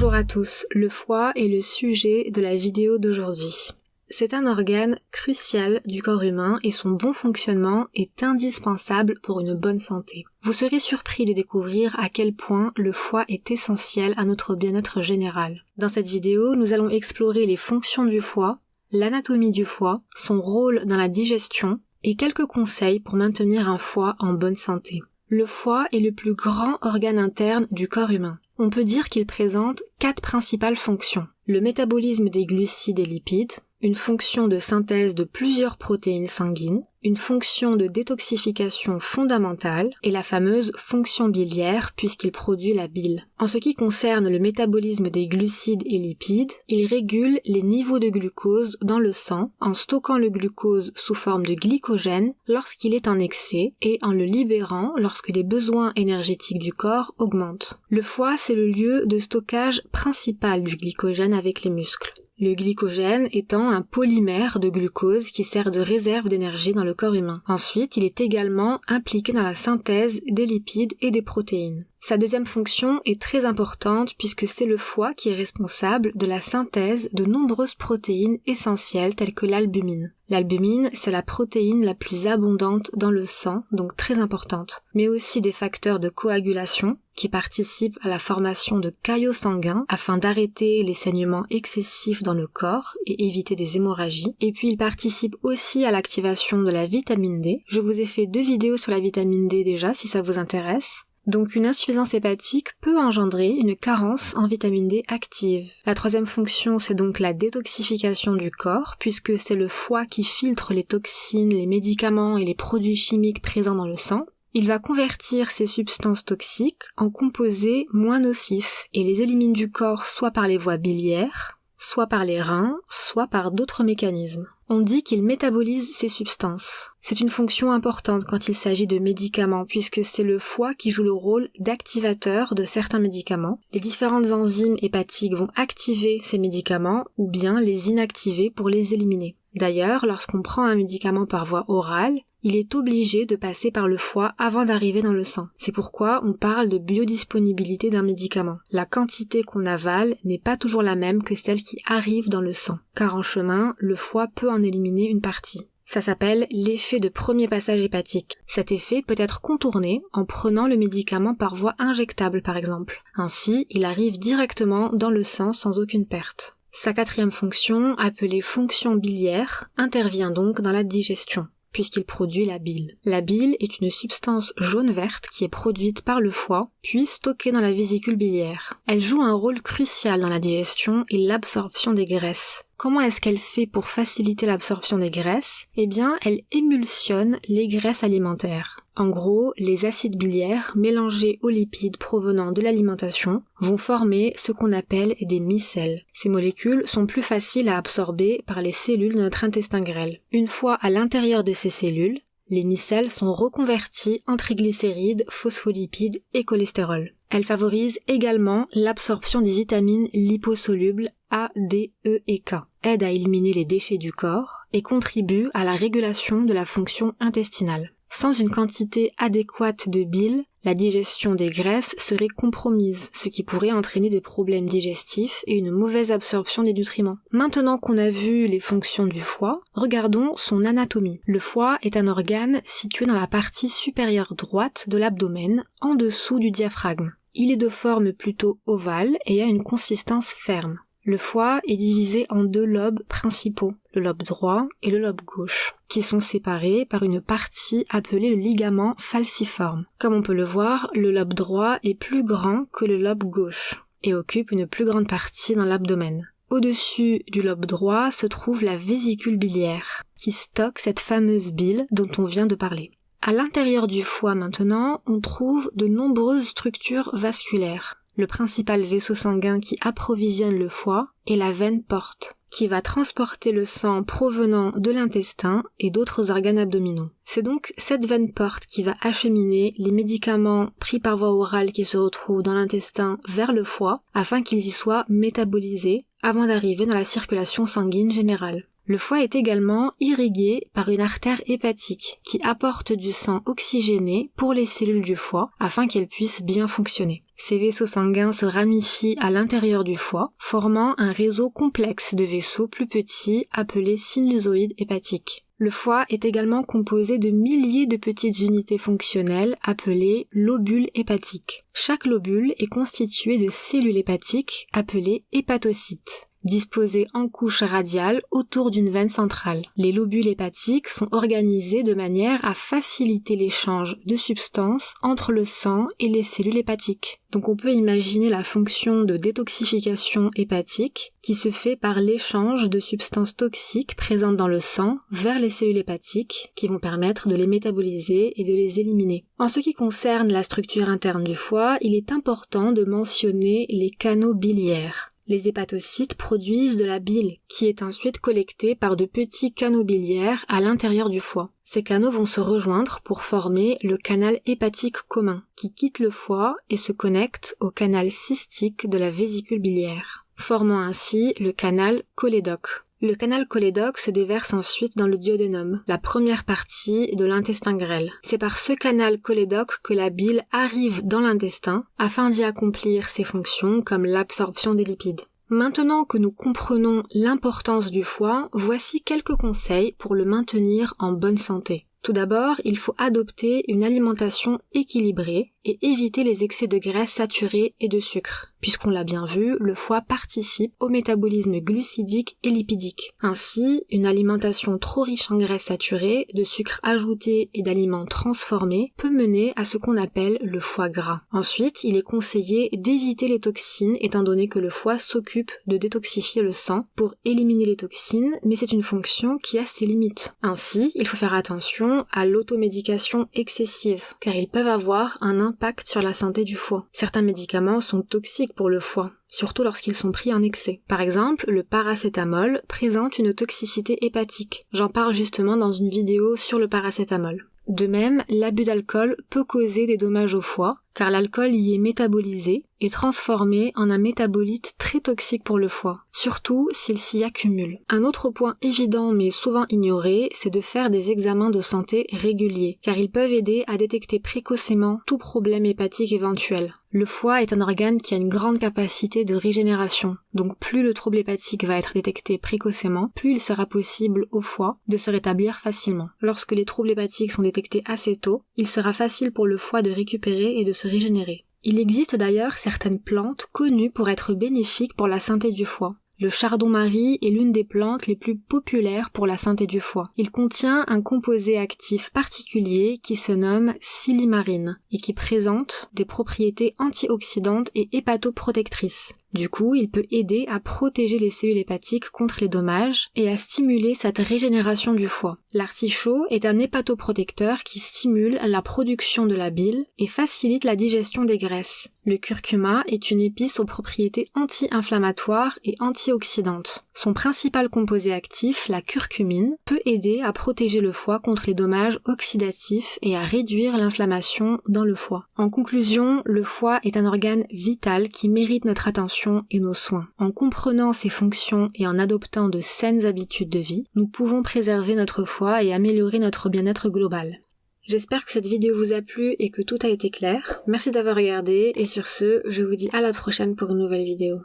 Bonjour à tous, le foie est le sujet de la vidéo d'aujourd'hui. C'est un organe crucial du corps humain et son bon fonctionnement est indispensable pour une bonne santé. Vous serez surpris de découvrir à quel point le foie est essentiel à notre bien-être général. Dans cette vidéo, nous allons explorer les fonctions du foie, l'anatomie du foie, son rôle dans la digestion et quelques conseils pour maintenir un foie en bonne santé. Le foie est le plus grand organe interne du corps humain. On peut dire qu'il présente 4 principales fonctions. Le métabolisme des glucides et lipides, une fonction de synthèse de plusieurs protéines sanguines, une fonction de détoxification fondamentale et la fameuse fonction biliaire puisqu'il produit la bile. En ce qui concerne le métabolisme des glucides et lipides, il régule les niveaux de glucose dans le sang en stockant le glucose sous forme de glycogène lorsqu'il est en excès et en le libérant lorsque les besoins énergétiques du corps augmentent. Le foie, c'est le lieu de stockage principal du glycogène avec les muscles. Le glycogène étant un polymère de glucose qui sert de réserve d'énergie dans le corps humain. Ensuite, il est également impliqué dans la synthèse des lipides et des protéines. Sa deuxième fonction est très importante puisque c'est le foie qui est responsable de la synthèse de nombreuses protéines essentielles telles que l'albumine. L'albumine, c'est la protéine la plus abondante dans le sang, donc très importante, mais aussi des facteurs de coagulation qui participent à la formation de caillots sanguins afin d'arrêter les saignements excessifs dans le corps et éviter des hémorragies. Et puis il participe aussi à l'activation de la vitamine D. Je vous ai fait 2 vidéos sur la vitamine D déjà si ça vous intéresse. Donc une insuffisance hépatique peut engendrer une carence en vitamine D active. La troisième fonction, c'est donc la détoxification du corps, puisque c'est le foie qui filtre les toxines, les médicaments et les produits chimiques présents dans le sang. Il va convertir ces substances toxiques en composés moins nocifs et les élimine du corps soit par les voies biliaires, soit par les reins, soit par d'autres mécanismes. On dit qu'il métabolise ces substances. C'est une fonction importante quand il s'agit de médicaments puisque c'est le foie qui joue le rôle d'activateur de certains médicaments. Les différentes enzymes hépatiques vont activer ces médicaments ou bien les inactiver pour les éliminer. D'ailleurs, lorsqu'on prend un médicament par voie orale, il est obligé de passer par le foie avant d'arriver dans le sang. C'est pourquoi on parle de biodisponibilité d'un médicament. La quantité qu'on avale n'est pas toujours la même que celle qui arrive dans le sang, car en chemin, le foie peut en éliminer une partie. Ça s'appelle l'effet de premier passage hépatique. Cet effet peut être contourné en prenant le médicament par voie injectable par exemple. Ainsi, il arrive directement dans le sang sans aucune perte. Sa 4e fonction, appelée fonction biliaire, intervient donc dans la digestion, puisqu'il produit la bile. La bile est une substance jaune-verte qui est produite par le foie, puis stockée dans la vésicule biliaire. Elle joue un rôle crucial dans la digestion et l'absorption des graisses. Comment est-ce qu'elle fait pour faciliter l'absorption des graisses ? Eh bien, elle émulsionne les graisses alimentaires. En gros, les acides biliaires mélangés aux lipides provenant de l'alimentation vont former ce qu'on appelle des micelles. Ces molécules sont plus faciles à absorber par les cellules de notre intestin grêle. Une fois à l'intérieur de ces cellules, les micelles sont reconverties en triglycérides, phospholipides et cholestérol. Elles favorisent également l'absorption des vitamines liposolubles A, D, E et K, aident à éliminer les déchets du corps et contribuent à la régulation de la fonction intestinale. Sans une quantité adéquate de bile, la digestion des graisses serait compromise, ce qui pourrait entraîner des problèmes digestifs et une mauvaise absorption des nutriments. Maintenant qu'on a vu les fonctions du foie, regardons son anatomie. Le foie est un organe situé dans la partie supérieure droite de l'abdomen, en dessous du diaphragme. Il est de forme plutôt ovale et a une consistance ferme. Le foie est divisé en 2 lobes principaux, le lobe droit et le lobe gauche, qui sont séparés par une partie appelée le ligament falciforme. Comme on peut le voir, le lobe droit est plus grand que le lobe gauche et occupe une plus grande partie dans l'abdomen. Au-dessus du lobe droit se trouve la vésicule biliaire, qui stocke cette fameuse bile dont on vient de parler. À l'intérieur du foie maintenant, on trouve de nombreuses structures vasculaires. Le principal vaisseau sanguin qui approvisionne le foie est la veine porte, qui va transporter le sang provenant de l'intestin et d'autres organes abdominaux. C'est donc cette veine porte qui va acheminer les médicaments pris par voie orale qui se retrouvent dans l'intestin vers le foie afin qu'ils y soient métabolisés avant d'arriver dans la circulation sanguine générale. Le foie est également irrigué par une artère hépatique qui apporte du sang oxygéné pour les cellules du foie afin qu'elles puissent bien fonctionner. Ces vaisseaux sanguins se ramifient à l'intérieur du foie, formant un réseau complexe de vaisseaux plus petits appelés sinusoïdes hépatiques. Le foie est également composé de milliers de petites unités fonctionnelles appelées lobules hépatiques. Chaque lobule est constitué de cellules hépatiques appelées hépatocytes, disposées en couche radiale autour d'une veine centrale. Les lobules hépatiques sont organisés de manière à faciliter l'échange de substances entre le sang et les cellules hépatiques. Donc on peut imaginer la fonction de détoxification hépatique qui se fait par l'échange de substances toxiques présentes dans le sang vers les cellules hépatiques qui vont permettre de les métaboliser et de les éliminer. En ce qui concerne la structure interne du foie, il est important de mentionner les canaux biliaires. Les hépatocytes produisent de la bile qui est ensuite collectée par de petits canaux biliaires à l'intérieur du foie. Ces canaux vont se rejoindre pour former le canal hépatique commun qui quitte le foie et se connecte au canal cystique de la vésicule biliaire, formant ainsi le canal cholédoque. Le canal cholédoque se déverse ensuite dans le duodénum, la première partie de l'intestin grêle. C'est par ce canal cholédoque que la bile arrive dans l'intestin afin d'y accomplir ses fonctions comme l'absorption des lipides. Maintenant que nous comprenons l'importance du foie, voici quelques conseils pour le maintenir en bonne santé. Tout d'abord, il faut adopter une alimentation équilibrée et éviter les excès de graisse saturée et de sucre. Puisqu'on l'a bien vu, le foie participe au métabolisme glucidique et lipidique. Ainsi, une alimentation trop riche en graisse saturée, de sucre ajouté et d'aliments transformés peut mener à ce qu'on appelle le foie gras. Ensuite, il est conseillé d'éviter les toxines étant donné que le foie s'occupe de détoxifier le sang pour éliminer les toxines, mais c'est une fonction qui a ses limites. Ainsi, il faut faire attention à l'automédication excessive, car ils peuvent avoir un impact sur la santé du foie. Certains médicaments sont toxiques pour le foie, surtout lorsqu'ils sont pris en excès. Par exemple, le paracétamol présente une toxicité hépatique. J'en parle justement dans une vidéo sur le paracétamol. De même, l'abus d'alcool peut causer des dommages au foie, car l'alcool y est métabolisé et transformé en un métabolite très toxique pour le foie, surtout s'il s'y accumule. Un autre point évident mais souvent ignoré, c'est de faire des examens de santé réguliers, car ils peuvent aider à détecter précocement tout problème hépatique éventuel. Le foie est un organe qui a une grande capacité de régénération, donc plus le trouble hépatique va être détecté précocement, plus il sera possible au foie de se rétablir facilement. Lorsque les troubles hépatiques sont détectés assez tôt, il sera facile pour le foie de récupérer et de se régénérer. Il existe d'ailleurs certaines plantes connues pour être bénéfiques pour la santé du foie. Le chardon-marie est l'une des plantes les plus populaires pour la santé du foie. Il contient un composé actif particulier qui se nomme silimarine et qui présente des propriétés antioxydantes et hépatoprotectrices. Du coup, il peut aider à protéger les cellules hépatiques contre les dommages et à stimuler cette régénération du foie. L'artichaut est un hépatoprotecteur qui stimule la production de la bile et facilite la digestion des graisses. Le curcuma est une épice aux propriétés anti-inflammatoires et antioxydantes. Son principal composé actif, la curcumine, peut aider à protéger le foie contre les dommages oxydatifs et à réduire l'inflammation dans le foie. En conclusion, le foie est un organe vital qui mérite notre attention et nos soins. En comprenant ses fonctions et en adoptant de saines habitudes de vie, nous pouvons préserver notre foie et améliorer notre bien-être global. J'espère que cette vidéo vous a plu et que tout a été clair. Merci d'avoir regardé et sur ce, je vous dis à la prochaine pour une nouvelle vidéo.